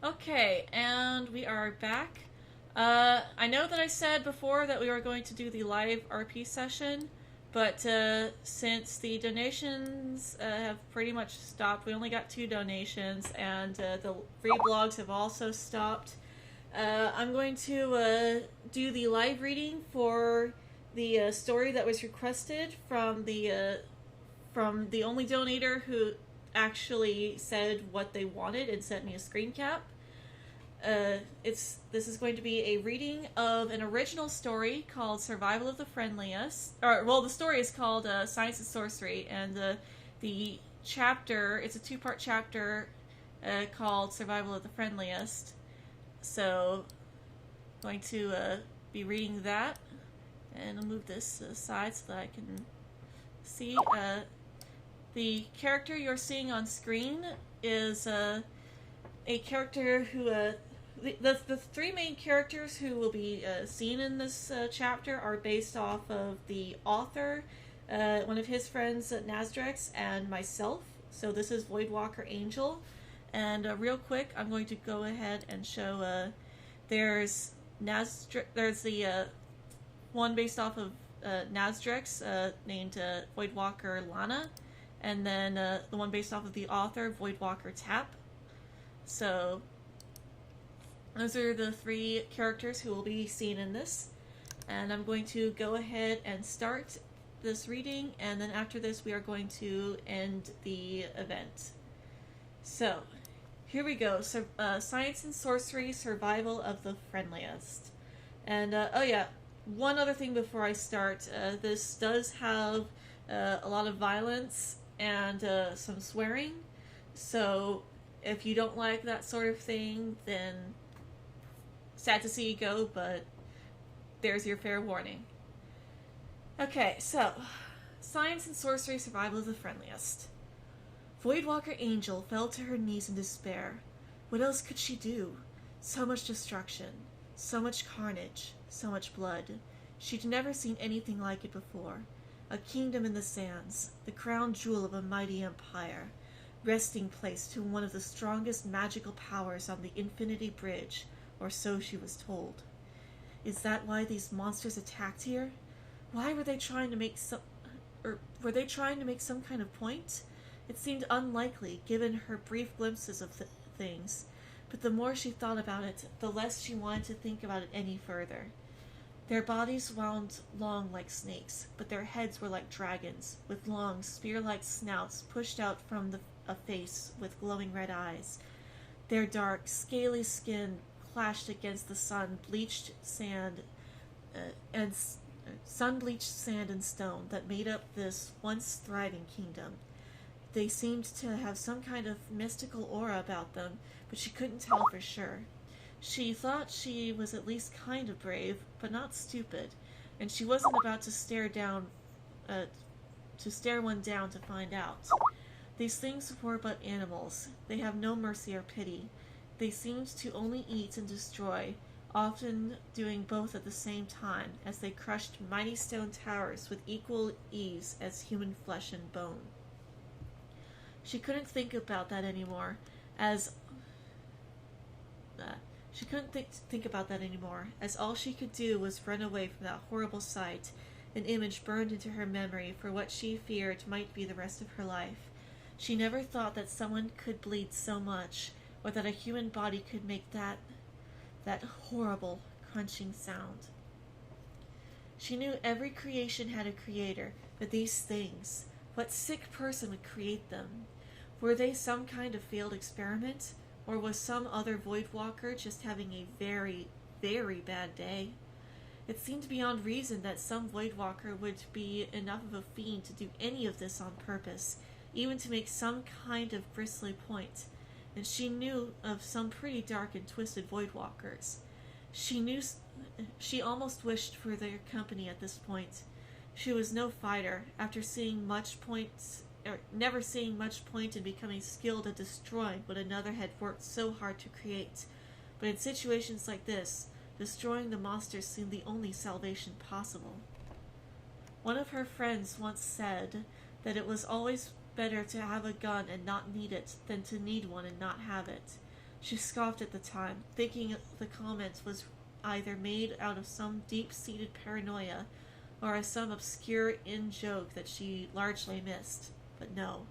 Okay, and we are back. I know that I said before that we were going to do the live RP session, but since the donations have pretty much stopped, we only got 2 donations, and the free blogs have also stopped. I'm going to do the live reading for the story that was requested from the only donator who actually said what they wanted and sent me a screen cap. This is going to be a reading of an original story called Survival of the Friendliest. The story is called Science and Sorcery, and the chapter, it's a 2-part chapter called Survival of the Friendliest. So, I'm going to be reading that, and I'll move this aside so that I can see. The character you're seeing on screen is a character who the 3 main characters who will be seen in this chapter are based off of the author, one of his friends, Nasdrex, and myself. So this is Voidwalker Angel. And real quick, I'm going to go ahead and show there's the one based off of Nasdrex named Voidwalker Lana, and then the one based off of the author, Voidwalker Tap. So those are the 3 characters who will be seen in this. And I'm going to go ahead and start this reading, and then after this we are going to end the event. So, here we go. Science and Sorcery, Survival of the Friendliest. And, oh yeah, one other thing before I start. This does have a lot of violence and some swearing. So, if you don't like that sort of thing, then sad to see you go, but there's your fair warning. Okay, so, Science and Sorcery, Survival of the Friendliest. Voidwalker Angel fell to her knees in despair. What else could she do? So much destruction, so much carnage, so much blood. She'd never seen anything like it before. A kingdom in the sands, the crown jewel of a mighty empire, resting place to one of the strongest magical powers on the Infinity Bridge, or so she was told. Is that why these monsters attacked here? Why were they trying to make some kind of point? It seemed unlikely, given her brief glimpses of things, but the more she thought about it, the less she wanted to think about it any further. Their bodies wound long like snakes, but their heads were like dragons, with long, spear-like snouts pushed out from a face with glowing red eyes. Their dark, scaly skin clashed against the sun-bleached sand and stone that made up this once thriving kingdom. They seemed to have some kind of mystical aura about them, but she couldn't tell for sure. She thought she was at least kind of brave, but not stupid, and she wasn't about to stare one down to find out. These things were but animals. They have no mercy or pity. They seemed to only eat and destroy, often doing both at the same time, as they crushed mighty stone towers with equal ease as human flesh and bone. She couldn't think about that anymore, as all she could do was run away from that horrible sight, an image burned into her memory for what she feared might be the rest of her life. She never thought that someone could bleed so much, or that a human body could make that horrible, crunching sound. She knew every creation had a creator, but these things, what sick person would create them? Were they some kind of failed experiment? Or was some other Voidwalker just having a very, very bad day? It seemed beyond reason that some Voidwalker would be enough of a fiend to do any of this on purpose, even to make some kind of bristly point. And she knew of some pretty dark and twisted Voidwalkers. She almost wished for their company at this point. She was no fighter, after never seeing much point in becoming skilled at destroying what another had worked so hard to create. But in situations like this, destroying the monsters seemed the only salvation possible. One of her friends once said that it was always better to have a gun and not need it than to need one and not have it. She scoffed at the time, thinking the comment was either made out of some deep-seated paranoia or as some obscure in-joke that she largely missed. But no.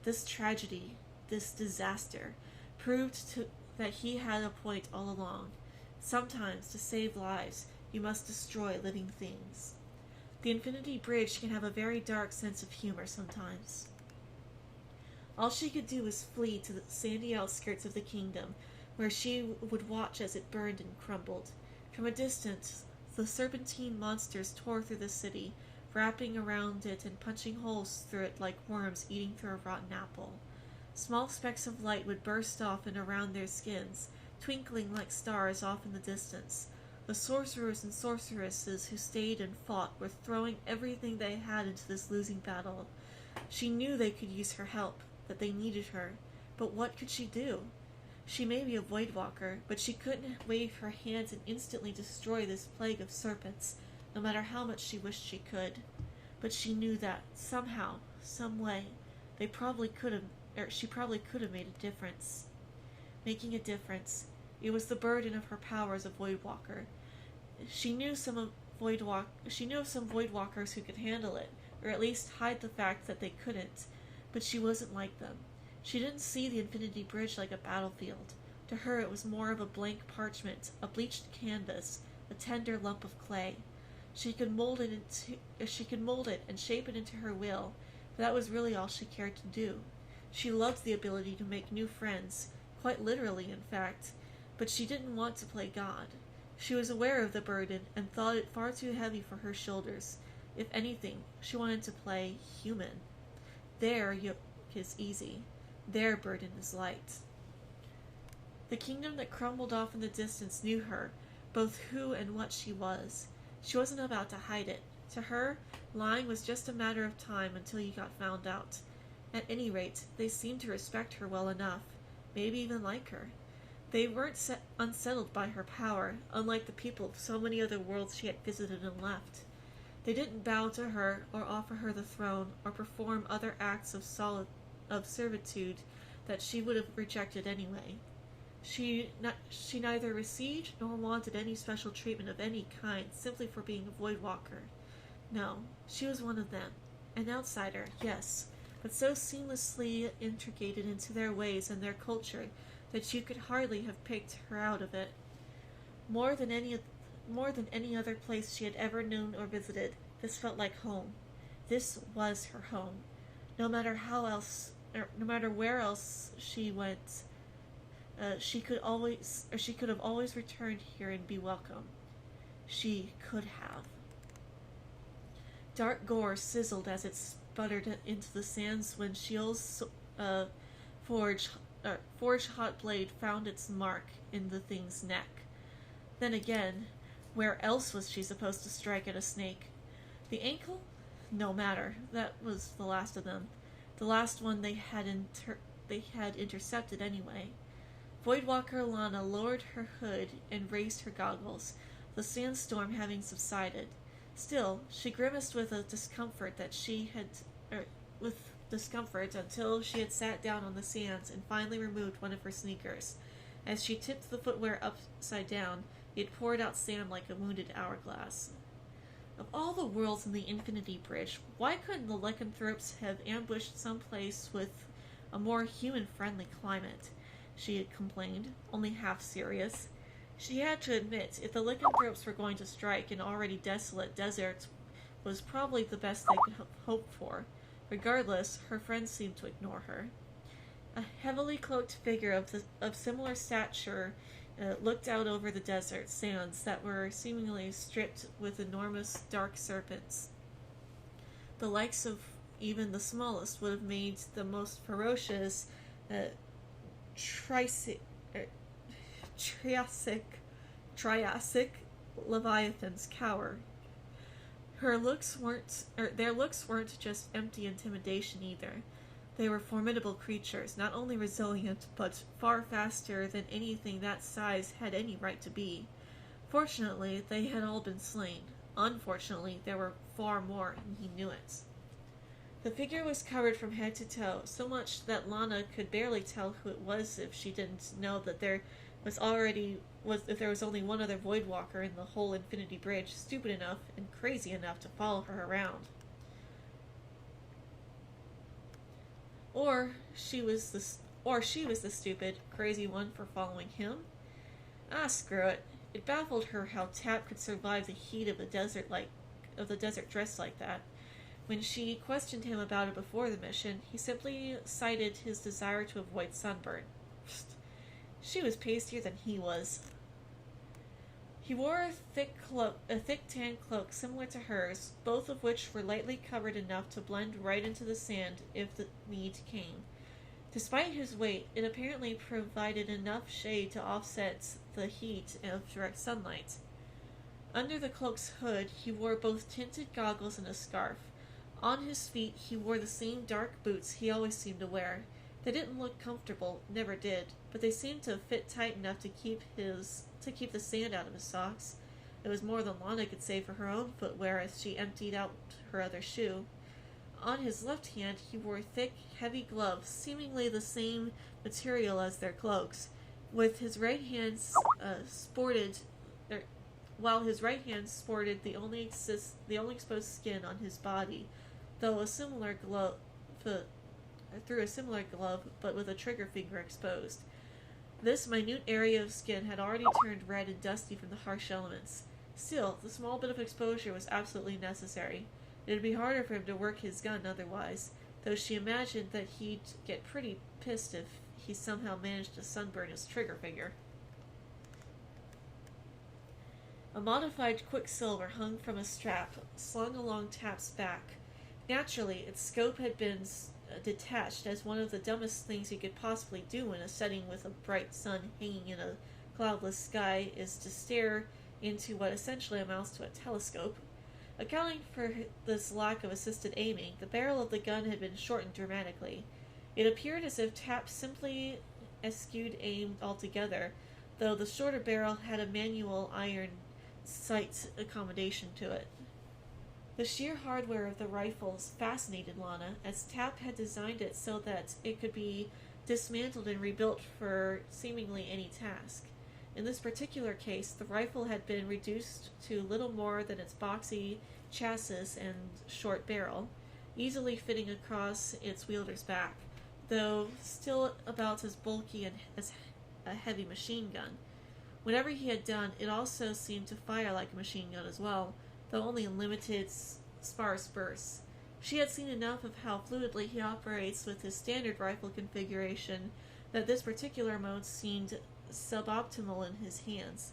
This tragedy, this disaster, that he had a point all along. Sometimes, to save lives, you must destroy living things. The Infinity Bridge can have a very dark sense of humor sometimes. All she could do was flee to the sandy outskirts of the kingdom, where she would watch as it burned and crumbled. From a distance, the serpentine monsters tore through the city, wrapping around it and punching holes through it like worms eating through a rotten apple. Small specks of light would burst off and around their skins, twinkling like stars off in the distance. The sorcerers and sorceresses who stayed and fought were throwing everything they had into this losing battle. She knew they could use her help, that they needed her, but what could she do? She may be a Voidwalker, but she couldn't wave her hands and instantly destroy this plague of serpents, no matter how much she wished she could. But she knew that, somehow, some way, she probably could have made a difference. Making a difference. It was the burden of her power as a Voidwalker. She knew of some Voidwalkers who could handle it, or at least hide the fact that they couldn't, but she wasn't like them. She didn't see the Infinity Bridge like a battlefield. To her it was more of a blank parchment, a bleached canvas, a tender lump of clay. She could mold it and shape it into her will, but that was really all she cared to do. She loved the ability to make new friends, quite literally in fact, but she didn't want to play God. She was aware of the burden and thought it far too heavy for her shoulders. If anything, she wanted to play human. Their yoke is easy. Their burden is light. The kingdom that crumbled off in the distance knew her, both who and what she was. She wasn't about to hide it. To her, lying was just a matter of time until you got found out. At any rate, they seemed to respect her well enough, maybe even like her. They weren't unsettled by her power, unlike the people of so many other worlds she had visited and left. They didn't bow to her, or offer her the throne, or perform other acts of servitude that she would have rejected anyway. She neither received nor wanted any special treatment of any kind simply for being a Voidwalker. No, she was one of them. An outsider, yes, but so seamlessly integrated into their ways and their culture that you could hardly have picked her out of it. More than any other place she had ever known or visited, this felt like home. This was her home. No matter where else she went, she could have always returned here and be welcome. She could have. Dark gore sizzled as it sputtered into the sands when Sheol's forge hot blade found its mark in the thing's neck. Then again, where else was she supposed to strike at a snake? The ankle? No matter. That was the last of them. The last one they had intercepted anyway. Voidwalker Lana lowered her hood and raised her goggles, the sandstorm having subsided. Still, she grimaced with discomfort until she had sat down on the sands and finally removed one of her sneakers. As she tipped the footwear upside down, it poured out sand like a wounded hourglass. Of all the worlds in the Infinity Bridge, why couldn't the lycanthropes have ambushed someplace with a more human-friendly climate? She had complained, only half serious. She had to admit, if the lycanthropes were going to strike an already desolate desert, was probably the best they could hope for. Regardless, her friends seemed to ignore her. A heavily cloaked figure of similar stature looked out over the desert sands that were seemingly stripped with enormous dark serpents. The likes of even the smallest would have made the most ferocious Triassic leviathans cower. Their looks weren't just empty intimidation either. They were formidable creatures, not only resilient, but far faster than anything that size had any right to be. Fortunately, they had all been slain. Unfortunately, there were far more, and he knew it. The figure was covered from head to toe, so much that Lana could barely tell who it was if she didn't know that if there was only one other Voidwalker in the whole Infinity Bridge stupid enough and crazy enough to follow her around. Or she was the stupid, crazy one for following him. Ah, screw it. It baffled her how Tap could survive the heat of the desert dressed like that. When she questioned him about it before the mission, he simply cited his desire to avoid sunburn. She was pastier than he was. He wore a thick tan cloak similar to hers, both of which were lightly covered enough to blend right into the sand if the need came. Despite his weight, it apparently provided enough shade to offset the heat of direct sunlight. Under the cloak's hood, he wore both tinted goggles and a scarf. On his feet, he wore the same dark boots he always seemed to wear. They didn't look comfortable, never did, but they seemed to fit tight enough to keep the sand out of his socks. It was more than Lana could say for her own footwear as she emptied out her other shoe. On his left hand, he wore thick, heavy gloves, seemingly the same material as their cloaks, while his right hand sported the only exposed skin on his body, through a similar glove, but with a trigger finger exposed. This minute area of skin had already turned red and dusty from the harsh elements. Still, the small bit of exposure was absolutely necessary. It'd be harder for him to work his gun otherwise, though she imagined that he'd get pretty pissed if he somehow managed to sunburn his trigger finger. A modified Quicksilver hung from a strap, slung along Tap's back. Naturally, its scope had been detached, as one of the dumbest things you could possibly do in a setting with a bright sun hanging in a cloudless sky is to stare into what essentially amounts to a telescope. Accounting for this lack of assisted aiming, the barrel of the gun had been shortened dramatically. It appeared as if Tap simply eschewed aim altogether, though the shorter barrel had a manual iron sight accommodation to it. The sheer hardware of the rifles fascinated Lana, as Tap had designed it so that it could be dismantled and rebuilt for seemingly any task. In this particular case, the rifle had been reduced to little more than its boxy chassis and short barrel, easily fitting across its wielder's back, though still about as bulky and as a heavy machine gun. Whatever he had done, it also seemed to fire like a machine gun as well, though only in limited, sparse bursts. She had seen enough of how fluidly he operates with his standard rifle configuration that this particular mode seemed suboptimal in his hands.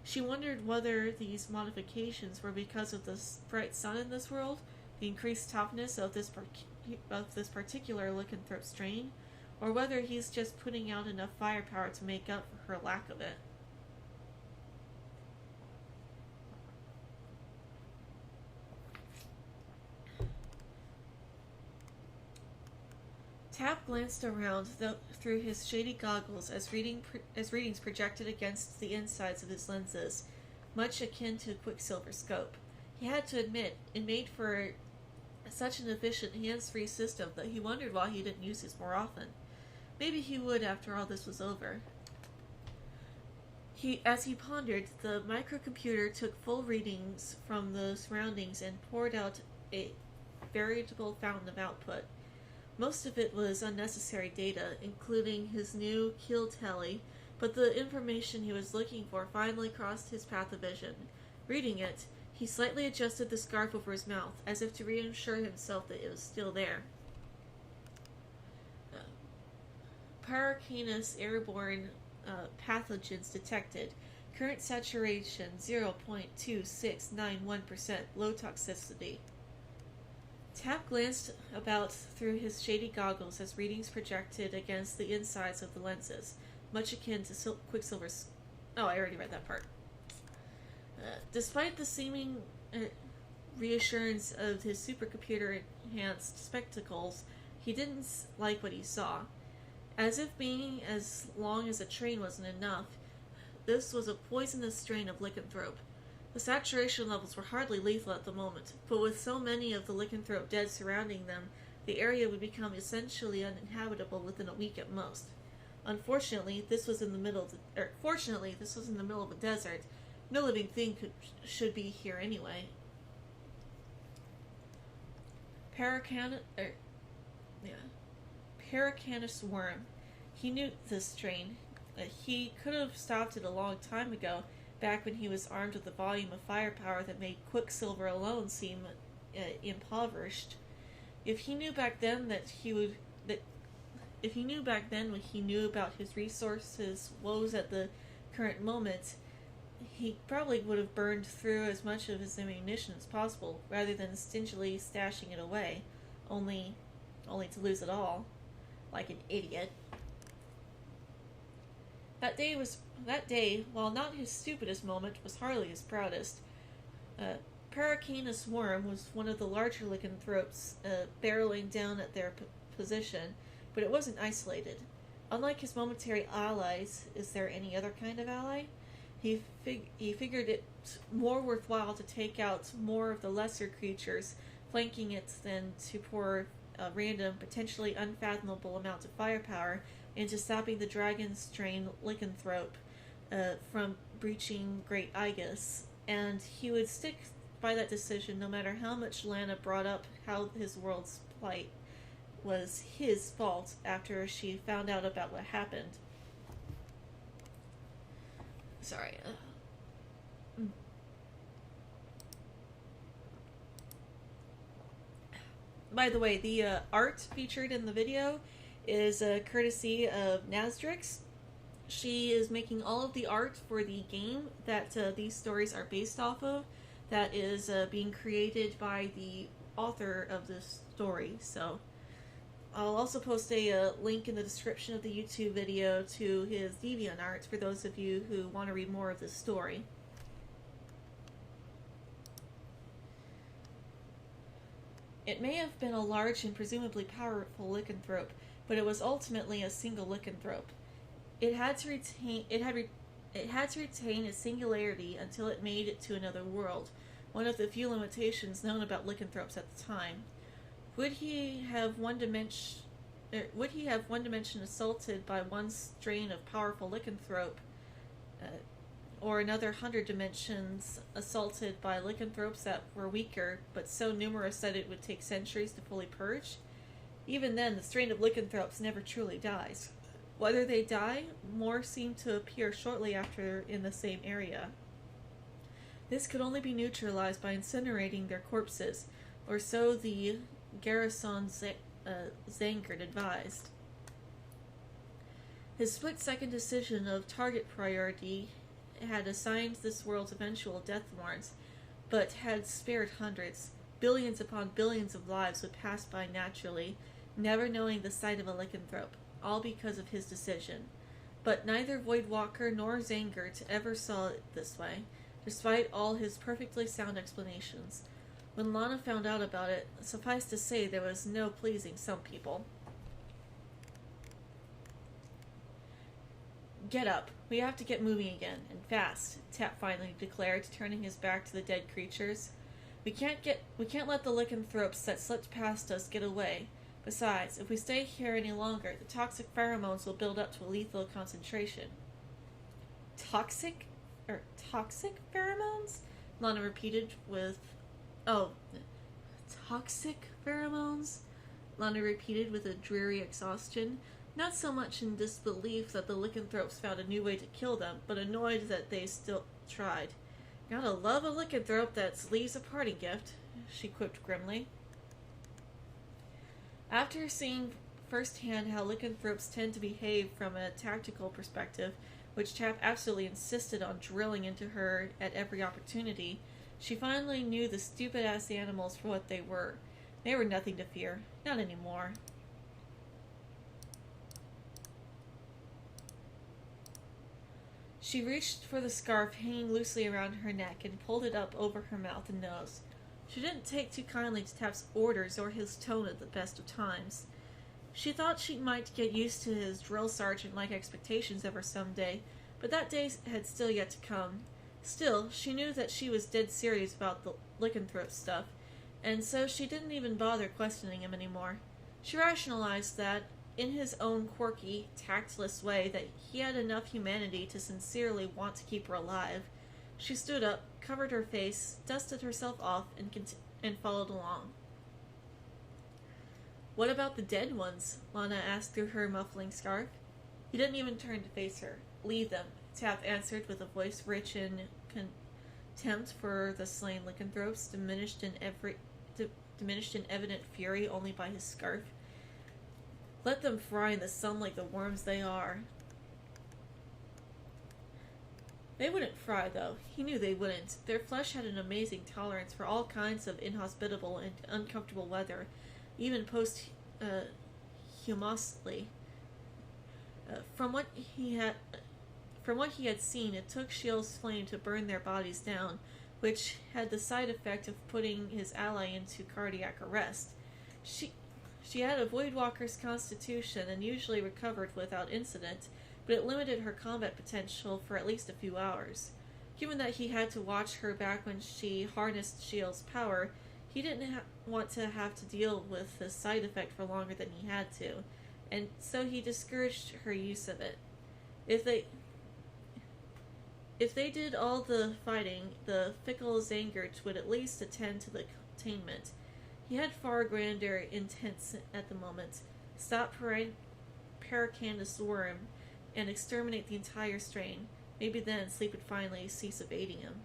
She wondered whether these modifications were because of the bright sun in this world, the increased toughness of this particular lycanthrope strain, or whether he's just putting out enough firepower to make up for her lack of it. Tap glanced around through his shady goggles as readings projected against the insides of his lenses, much akin to a Quicksilver scope. He had to admit, it made for such an efficient hands-free system that he wondered why he didn't use his more often. Maybe he would after all this was over. As he pondered, the microcomputer took full readings from the surroundings and poured out a veritable fountain of output. Most of it was unnecessary data, including his new kill tally, but the information he was looking for finally crossed his path of vision. Reading it, he slightly adjusted the scarf over his mouth, as if to reassure himself that it was still there. Pyrocanus airborne pathogens detected. Current saturation 0.2691%. Low toxicity. Tap glanced about through his shady goggles as readings projected against the insides of the lenses, much akin to Quicksilver's... Oh, I already read that part. Despite the seeming reassurance of his supercomputer-enhanced spectacles, he didn't like what he saw. As if being as long as a train wasn't enough, this was a poisonous strain of lycanthrope. The saturation levels were hardly lethal at the moment, but with so many of the lycanthrope dead surrounding them, the area would become essentially uninhabitable within a week at most. Fortunately, this was in the middle of a desert. No living thing should be here anyway. Paracanus worm. He knew this strain. He could have stopped it a long time ago, back when he was armed with the volume of firepower that made Quicksilver alone seem impoverished. If he knew back then what he knew about his resources' woes at the current moment, he probably would have burned through as much of his ammunition as possible, rather than stingily stashing it away, only to lose it all, like an idiot. That day, while not his stupidest moment, was hardly his proudest. Paracanus worm was one of the larger lycanthropes, barreling down at their position, but it wasn't isolated. Unlike his momentary allies, is there any other kind of ally? He figured it more worthwhile to take out more of the lesser creatures flanking it than to pour a random, potentially unfathomable amount of firepower into stopping the dragon-strain lycanthrope from breaching Great Igus, and he would stick by that decision no matter how much Lana brought up how his world's plight was his fault after she found out about what happened. Sorry. By the way, the art featured in the video is courtesy of Nazdrix. She is making all of the art for the game that these stories are based off of, that is being created by the author of this story. So I'll also post a link in the description of the YouTube video to his DeviantArt for those of you who want to read more of this story. It may have been a large and presumably powerful lycanthrope, but it was ultimately a single lycanthrope. It had to retain its singularity until it made it to another world, one of the few limitations known about lycanthropes at the time. Would he have one dimension assaulted by one strain of powerful lycanthrope, or another 100 dimensions assaulted by lycanthropes that were weaker, but so numerous that it would take centuries to fully purge? Even then, the strain of lycanthropes never truly dies. Whether they die, more seem to appear shortly after in the same area. This could only be neutralized by incinerating their corpses, or so the Garrison Zangard advised. His split-second decision of target priority had assigned this world's eventual death warrants, but had spared hundreds. Billions upon billions of lives would pass by naturally, never knowing the sight of a lycanthrope, all because of his decision. But neither Voidwalker nor Zangert ever saw it this way, despite all his perfectly sound explanations. When Lana found out about it, suffice to say there was no pleasing some people. Get up. We have to get moving again, and fast, Tap finally declared, turning his back to the dead creatures. We can't let the lycanthropes that slipped past us get away. Besides, if we stay here any longer, the toxic pheromones will build up to a lethal concentration. Toxic pheromones? Lana repeated with... Oh, toxic pheromones? Lana repeated with a dreary exhaustion, not so much in disbelief that the lycanthropes found a new way to kill them, but annoyed that they still tried. Gotta love a lycanthrope that leaves a party gift, she quipped grimly. After seeing firsthand how lycanthropes tend to behave from a tactical perspective, which Tap absolutely insisted on drilling into her at every opportunity, she finally knew the stupid-ass animals for what they were. They were nothing to fear. Not anymore. She reached for the scarf hanging loosely around her neck and pulled it up over her mouth and nose. She didn't take too kindly to Tap's orders or his tone at the best of times. She thought she might get used to his drill sergeant-like expectations of her someday, but that day had still yet to come. Still, she knew that she was dead serious about the lycanthrope stuff, and so she didn't even bother questioning him anymore. She rationalized that, in his own quirky, tactless way, that he had enough humanity to sincerely want to keep her alive. She stood up, covered her face, dusted herself off, and followed along. "What about the dead ones?" Lana asked through her muffling scarf. He didn't even turn to face her. "Leave them," Tap answered with a voice rich in contempt for the slain lycanthropes, diminished in evident fury only by his scarf. "Let them fry in the sun like the worms they are." They wouldn't fry, though. He knew they wouldn't. Their flesh had an amazing tolerance for all kinds of inhospitable and uncomfortable weather, even posthumously. From what he had seen, it took Shiel's flame to burn their bodies down, which had the side effect of putting his ally into cardiac arrest. She had a Voidwalker's constitution and usually recovered without incident, but it limited her combat potential for at least a few hours. Given that he had to watch her back when she harnessed Shiel's power, he didn't want to have to deal with the side effect for longer than he had to, and so he discouraged her use of it. If they did all the fighting, the fickle Zangert would at least attend to the containment. He had far grander intents at the moment. Stop Paracandus Worm and exterminate the entire strain. Maybe then sleep would finally cease evading him.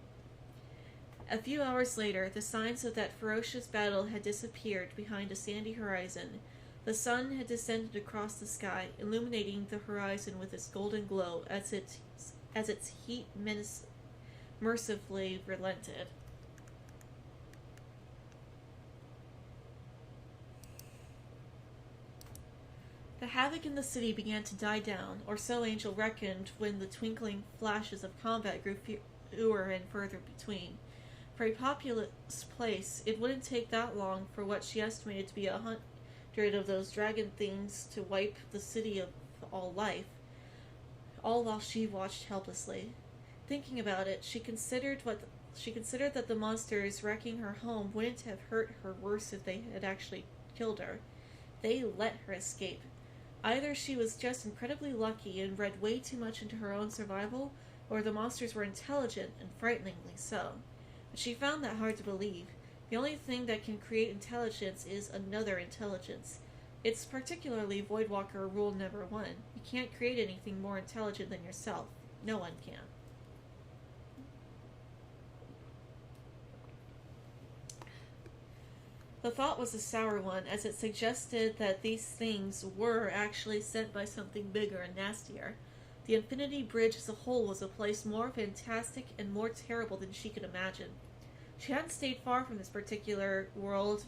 A few hours later, the signs of that ferocious battle had disappeared behind a sandy horizon. The sun had descended across the sky, illuminating the horizon with its golden glow as its heat mercifully relented. The havoc in the city began to die down, or so Angel reckoned when the twinkling flashes of combat grew fewer and further between. For a populous place, it wouldn't take that long for what she estimated to be 100 of those dragon things to wipe the city of all life, all while she watched helplessly. Thinking about it, she considered that the monsters wrecking her home wouldn't have hurt her worse if they had actually killed her. They let her escape. Either she was just incredibly lucky and read way too much into her own survival, or the monsters were intelligent and frighteningly so. But she found that hard to believe. The only thing that can create intelligence is another intelligence. It's particularly Voidwalker rule number 1. You can't create anything more intelligent than yourself. No one can. The thought was a sour one, as it suggested that these things were actually sent by something bigger and nastier. The Infinity Bridge as a whole was a place more fantastic and more terrible than she could imagine. She hadn't stayed far from this particular world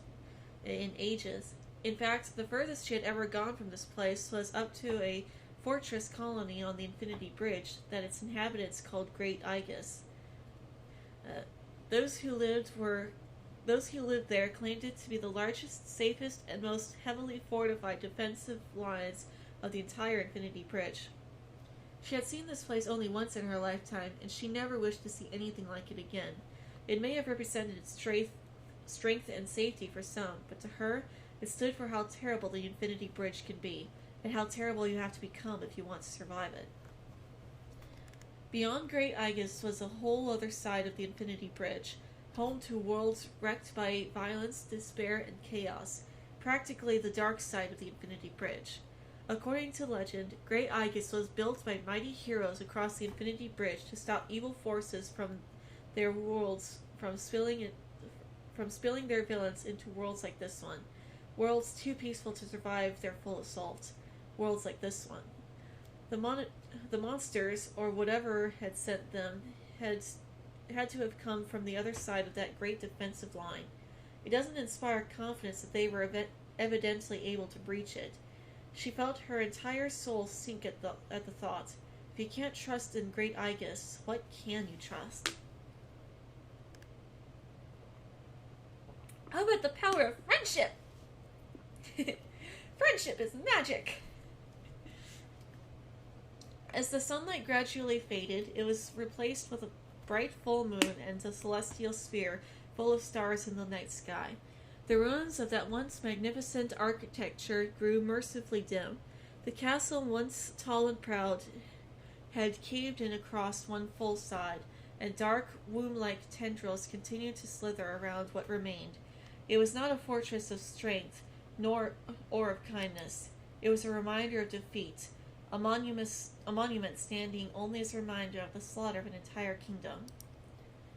in ages. In fact, the furthest she had ever gone from this place was up to a fortress colony on the Infinity Bridge that its inhabitants called Great Igus. Those who lived there claimed it to be the largest, safest, and most heavily fortified defensive lines of the entire Infinity Bridge. She had seen this place only once in her lifetime, and she never wished to see anything like it again. It may have represented strength and safety for some, but to her, it stood for how terrible the Infinity Bridge can be, and how terrible you have to become if you want to survive it. Beyond Great Igus was a whole other side of the Infinity Bridge, home to worlds wrecked by violence, despair, and chaos, practically the dark side of the Infinity Bridge. According to legend, Great Igus was built by mighty heroes across the Infinity Bridge to stop evil forces from their worlds from spilling their villains into worlds like this one. Worlds too peaceful to survive their full assault. Worlds like this one. The monsters, or whatever had sent them, had to have come from the other side of that great defensive line. It doesn't inspire confidence that they were evidently able to breach it. She felt her entire soul sink at the thought. If you can't trust in Great Igus, what can you trust? How about the power of friendship? Friendship is magic! As the sunlight gradually faded, it was replaced with a bright full moon and a celestial sphere full of stars in the night sky. The ruins of that once magnificent architecture grew mercifully dim. The castle, once tall and proud, had caved in across one full side, and dark, womb-like tendrils continued to slither around what remained. It was not a fortress of strength, nor or of kindness. It was a reminder of defeat, a monument standing only as a reminder of the slaughter of an entire kingdom.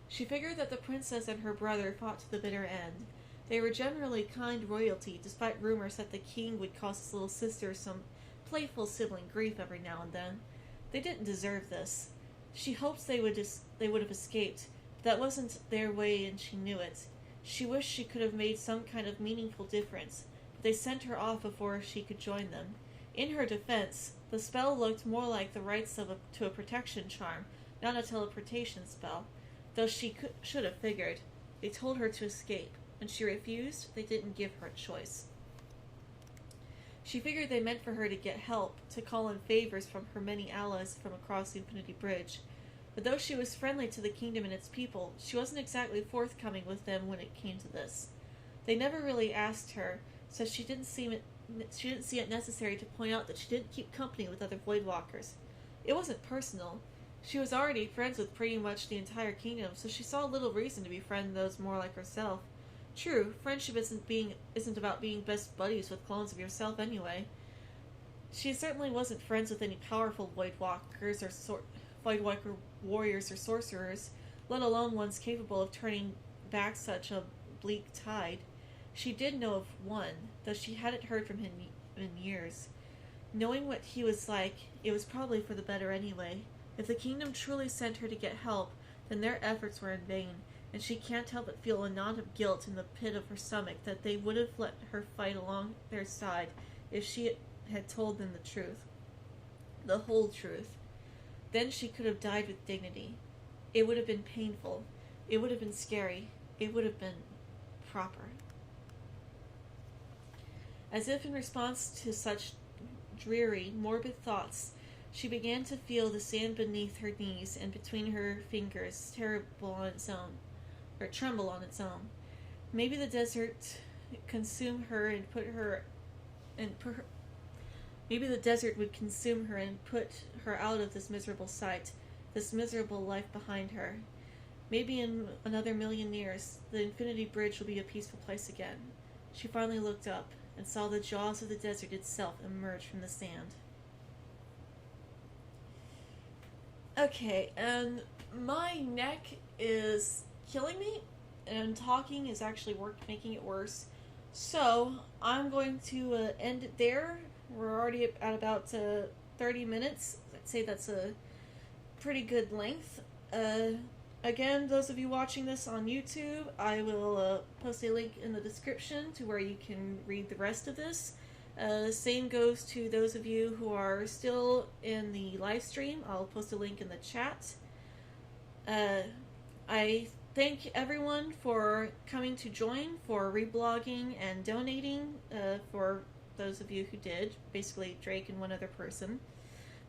She figured that the princess and her brother fought to the bitter end. They were generally kind royalty, despite rumors that the king would cause his little sister some playful sibling grief every now and then. They didn't deserve this. She hoped they would have escaped, but that wasn't their way and she knew it. She wished she could have made some kind of meaningful difference, but they sent her off before she could join them. In her defense, the spell looked more like the rites to a protection charm, not a teleportation spell, though she should have figured. They told her to escape. When she refused, they didn't give her a choice. She figured they meant for her to get help, to call in favors from her many allies from across the Infinity Bridge. But though she was friendly to the kingdom and its people, she wasn't exactly forthcoming with them when it came to this. They never really asked her, so she didn't see it necessary to point out that she didn't keep company with other Voidwalkers. It wasn't personal. She was already friends with pretty much the entire kingdom, so she saw little reason to befriend those more like herself. True, friendship isn't about being best buddies with clones of yourself anyway. She certainly wasn't friends with any powerful Voidwalkers or Voidwalker warriors or sorcerers, let alone ones capable of turning back such a bleak tide. She did know of one, though she hadn't heard from him in years. Knowing what he was like, it was probably for the better anyway. If the kingdom truly sent her to get help, then their efforts were in vain, and she can't help but feel a knot of guilt in the pit of her stomach that they would have let her fight along their side if she had told them the truth. The whole truth. Then she could have died with dignity. It would have been painful. It would have been scary. It would have been proper. As if in response to such dreary, morbid thoughts, she began to feel the sand beneath her knees and between her fingers tremble on its own. Maybe the desert consume her and maybe the desert would consume her and put her out of this miserable sight, this miserable life behind her. Maybe in another 1,000,000 years, the Infinity Bridge will be a peaceful place again. She finally looked up and saw the jaws of the desert itself emerge from the sand. Okay, and my neck is killing me, and talking is actually making it worse. So, I'm going to end it there. We're already at about 30 minutes. I'd say that's a pretty good length. Again, those of you watching this on YouTube, I will post a link in the description to where you can read the rest of this. Same goes to those of you who are still in the live stream. I'll post a link in the chat. I thank everyone for coming to join, for reblogging and donating, for those of you who did, basically Drake and one other person.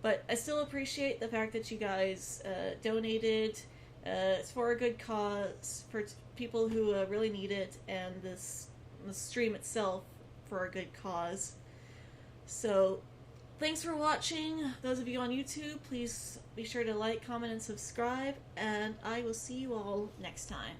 But I still appreciate the fact that you guys donated. It's for a good cause, for people who really need it, and the stream itself for a good cause. So, thanks for watching. Those of you on YouTube, please be sure to like, comment, and subscribe, and I will see you all next time.